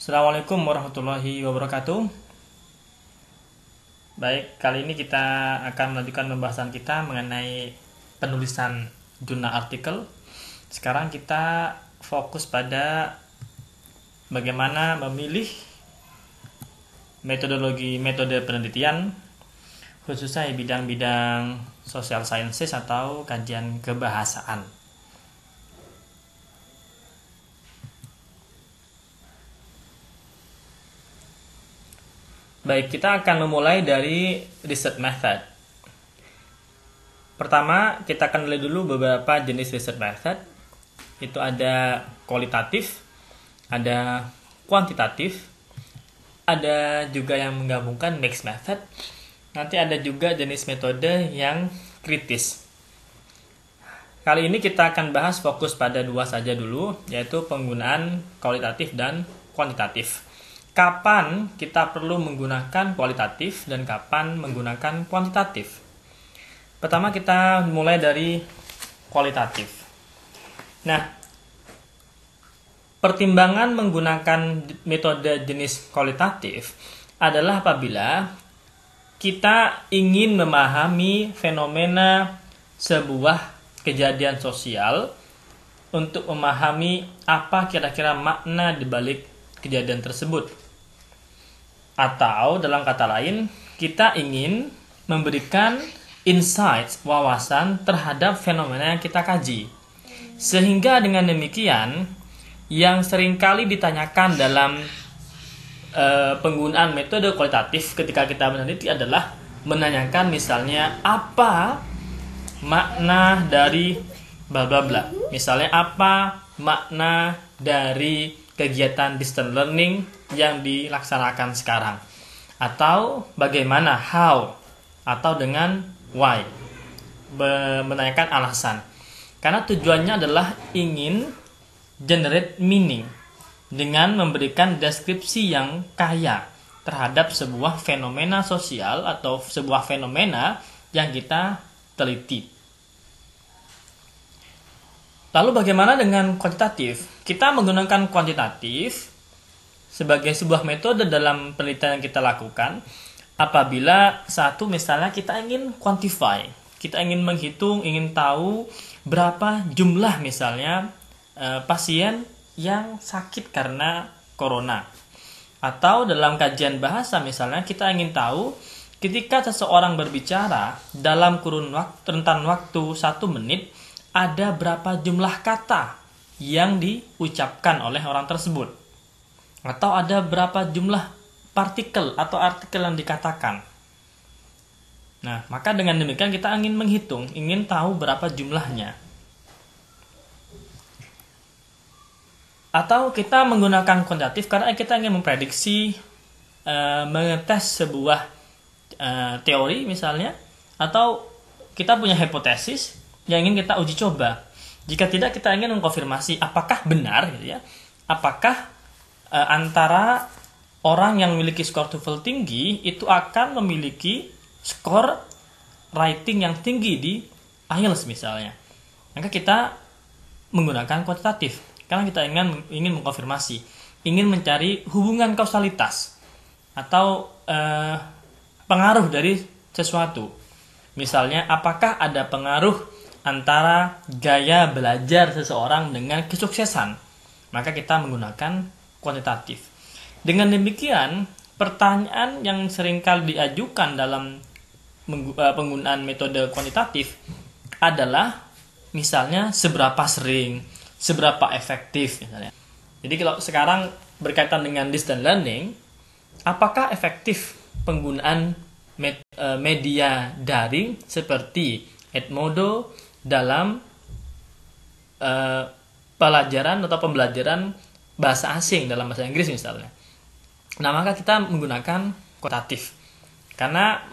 Assalamualaikum warahmatullahi wabarakatuh. Baik, kali ini kita akan melanjutkan pembahasan kita mengenai penulisan jurnal artikel. Sekarang kita fokus pada bagaimana memilih metode penelitian, khususnya di bidang-bidang social sciences atau kajian kebahasaan. Baik, kita akan memulai dari research method. Pertama, kita akan lihat dulu beberapa jenis research method. Itu ada kualitatif, ada kuantitatif, ada juga yang menggabungkan mixed method. Nanti ada juga jenis metode yang kritis. Kali ini kita akan bahas fokus pada dua saja dulu, yaitu penggunaan kualitatif dan kuantitatif. Kapan kita perlu menggunakan kualitatif dan kapan menggunakan kuantitatif? Pertama kita mulai dari kualitatif. Nah, pertimbangan menggunakan metode jenis kualitatif adalah apabila kita ingin memahami fenomena sebuah kejadian sosial untuk memahami apa kira-kira makna di balik kejadian tersebut. Atau dalam kata lain, kita ingin memberikan insights, wawasan terhadap fenomena yang kita kaji. Sehingga dengan demikian, yang seringkali ditanyakan dalam penggunaan metode kualitatif ketika kita meneliti adalah menanyakan misalnya apa makna dari bla bla bla. Misalnya apa makna dari kegiatan distance learning yang dilaksanakan sekarang, atau bagaimana how, atau dengan why, menanyakan alasan, karena tujuannya adalah ingin generate meaning dengan memberikan deskripsi yang kaya terhadap sebuah fenomena sosial atau sebuah fenomena yang kita teliti. Lalu bagaimana dengan kuantitatif? Kita menggunakan kuantitatif sebagai sebuah metode dalam penelitian yang kita lakukan apabila satu misalnya kita ingin quantify, kita ingin menghitung, ingin tahu berapa jumlah misalnya pasien yang sakit karena corona. Atau dalam kajian bahasa misalnya kita ingin tahu ketika seseorang berbicara dalam rentan waktu 1 menit ada berapa jumlah kata yang diucapkan oleh orang tersebut, atau ada berapa jumlah partikel atau artikel yang dikatakan. Nah, maka dengan demikian kita ingin menghitung, ingin tahu berapa jumlahnya. Atau kita menggunakan kuantitatif karena kita ingin memprediksi, mengetes sebuah teori misalnya, atau kita punya hipotesis yang ingin kita uji coba. Jika tidak, kita ingin mengkonfirmasi apakah benar gitu ya. Apakah antara orang yang memiliki skor TOEFL tinggi itu akan memiliki skor writing yang tinggi di IELTS misalnya. Maka kita menggunakan kuantitatif karena kita ingin mengkonfirmasi, ingin mencari hubungan kausalitas atau pengaruh dari sesuatu. Misalnya, apakah ada pengaruh antara gaya belajar seseorang dengan kesuksesan? Maka kita menggunakan kuantitatif. Dengan demikian, pertanyaan yang seringkali diajukan dalam penggunaan metode kuantitatif adalah misalnya seberapa sering, seberapa efektif misalnya. Jadi kalau sekarang berkaitan dengan distance learning, apakah efektif penggunaan media daring seperti Edmodo dalam pelajaran atau pembelajaran bahasa asing dalam bahasa Inggris misalnya. Nah, maka kita menggunakan kuantitatif karena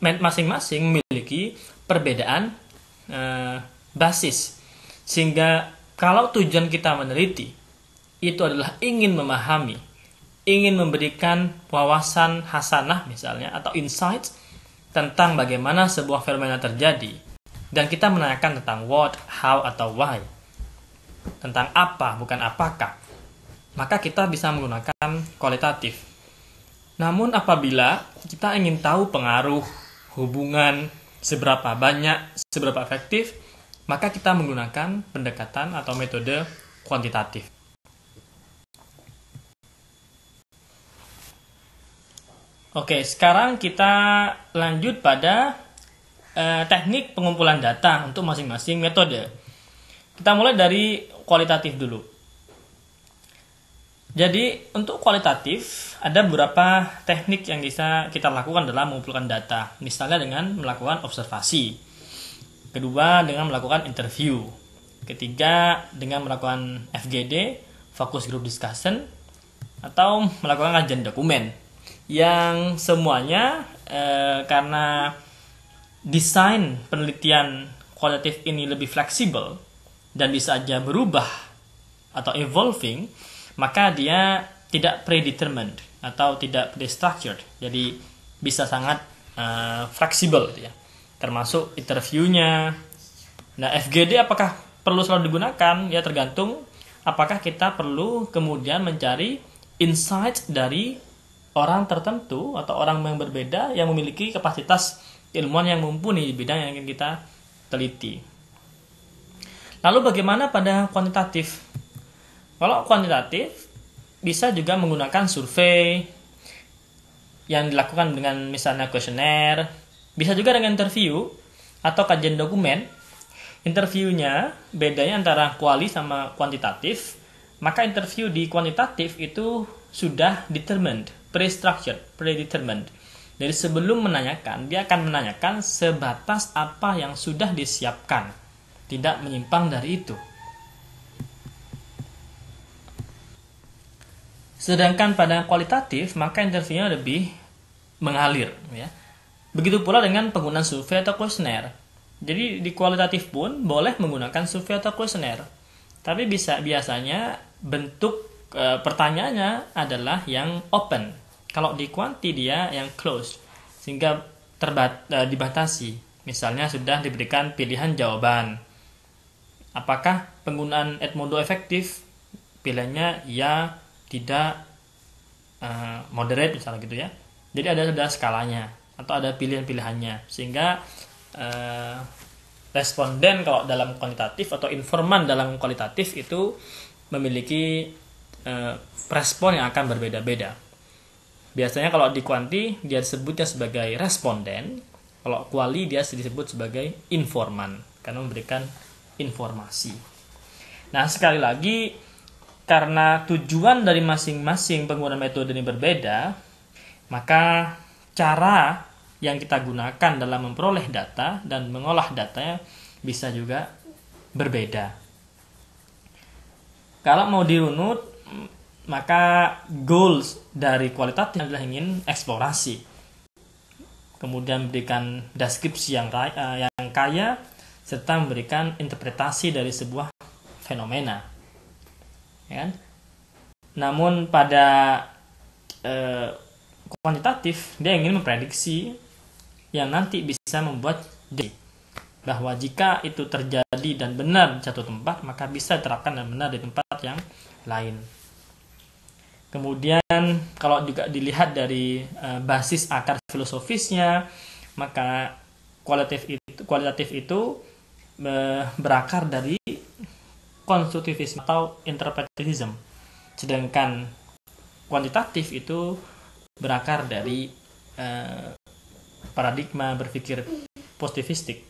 masing-masing memiliki perbedaan basis, sehingga kalau tujuan kita meneliti itu adalah ingin memahami, ingin memberikan wawasan hasanah misalnya atau insights tentang bagaimana sebuah fenomena terjadi, dan kita menanyakan tentang what, how, atau why, tentang apa bukan apakah, maka kita bisa menggunakan pendekatan kualitatif. Namun apabila kita ingin tahu pengaruh, hubungan, seberapa banyak, seberapa efektif, maka kita menggunakan pendekatan atau metode kuantitatif. Oke, sekarang kita lanjut pada teknik pengumpulan data untuk masing-masing metode. Kita mulai dari kualitatif dulu. Jadi, untuk kualitatif, ada beberapa teknik yang bisa kita lakukan dalam mengumpulkan data. Misalnya dengan melakukan observasi. Kedua, dengan melakukan interview. Ketiga, dengan melakukan FGD, focus group discussion, atau melakukan kajian dokumen. Yang semuanya karena desain penelitian kualitatif ini lebih fleksibel dan bisa aja berubah atau evolving, maka dia tidak predetermined atau tidak pre-structured. Jadi bisa sangat fleksibel gitu ya. Termasuk interviewnya. Nah, FGD apakah perlu selalu digunakan? Ya tergantung apakah kita perlu kemudian mencari insight dari orang tertentu atau orang yang berbeda yang memiliki kapasitas ilmuwan yang mumpuni di bidang yang ingin kita teliti. Lalu bagaimana pada kuantitatif? Kalau kuantitatif bisa juga menggunakan survei yang dilakukan dengan misalnya kuesioner, bisa juga dengan interview atau kajian dokumen. Interviewnya bedanya antara kuali sama kuantitatif, maka interview di kuantitatif itu sudah determined, pre-structured, predetermined. Jadi sebelum menanyakan, dia akan menanyakan sebatas apa yang sudah disiapkan, tidak menyimpang dari itu. Sedangkan pada kualitatif, maka interviewnya lebih mengalir. Ya. Begitu pula dengan penggunaan survei atau kuesioner. Jadi di kualitatif pun boleh menggunakan survei atau kuesioner. Tapi biasanya bentuk pertanyaannya adalah yang open. Kalau di kuanti dia yang closed, sehingga dibatasi. Misalnya sudah diberikan pilihan jawaban. Apakah penggunaan Edmodo efektif? Pilihannya ya, tidak, moderate misalnya gitu ya. Jadi ada skalanya atau ada pilihan-pilihannya, sehingga responden kalau dalam kuantitatif atau informan dalam kualitatif itu memiliki respon yang akan berbeda-beda. Biasanya kalau di kuanti dia disebutnya sebagai responden, kalau kuali dia disebut sebagai informan karena memberikan informasi. Nah, sekali lagi karena tujuan dari masing-masing penggunaan metode ini berbeda, maka cara yang kita gunakan dalam memperoleh data dan mengolah datanya bisa juga berbeda. Kalau mau dirunut, maka goals dari kualitatif adalah ingin eksplorasi, kemudian memberikan deskripsi yang kaya, serta memberikan interpretasi dari sebuah fenomena. Ya kan? Namun pada kuantitatif dia ingin memprediksi yang nanti bisa membuat bahwa jika itu terjadi dan benar di satu tempat, maka bisa diterapkan dan benar di tempat yang lain. Kemudian kalau juga dilihat dari basis akar filosofisnya, maka kualitatif itu berakar dari konstruktivisme atau interpretatism. Sedangkan kuantitatif itu berakar dari paradigma berpikir positivistik.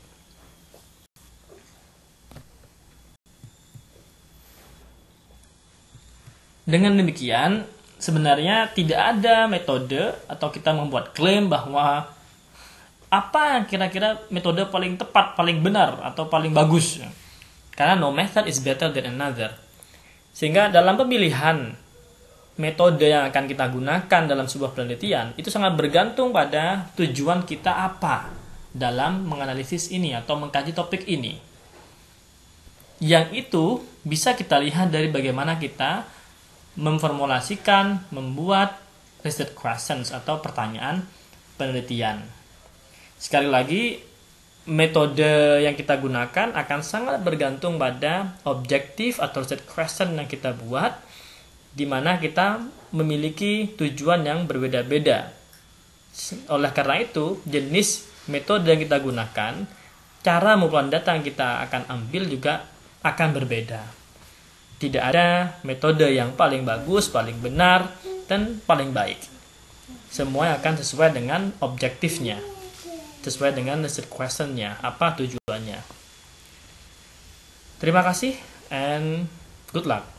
Dengan demikian, sebenarnya tidak ada metode atau kita membuat klaim bahwa apa kira-kira metode paling tepat, paling benar, atau paling bagus. Karena no method is better than another. Sehingga dalam pemilihan metode yang akan kita gunakan dalam sebuah penelitian, itu sangat bergantung pada tujuan kita apa dalam menganalisis ini atau mengkaji topik ini. Yang itu bisa kita lihat dari bagaimana kita memformulasikan, membuat research questions atau pertanyaan penelitian. Sekali lagi, metode yang kita gunakan akan sangat bergantung pada objektif atau research question yang kita buat di mana kita memiliki tujuan yang berbeda-beda. Oleh karena itu, jenis metode yang kita gunakan, cara pengumpulan data yang kita akan ambil juga akan berbeda. Tidak ada metode yang paling bagus, paling benar, dan paling baik. Semua akan sesuai dengan objektifnya, sesuai dengan the questionnya, apa tujuannya. Terima kasih and good luck.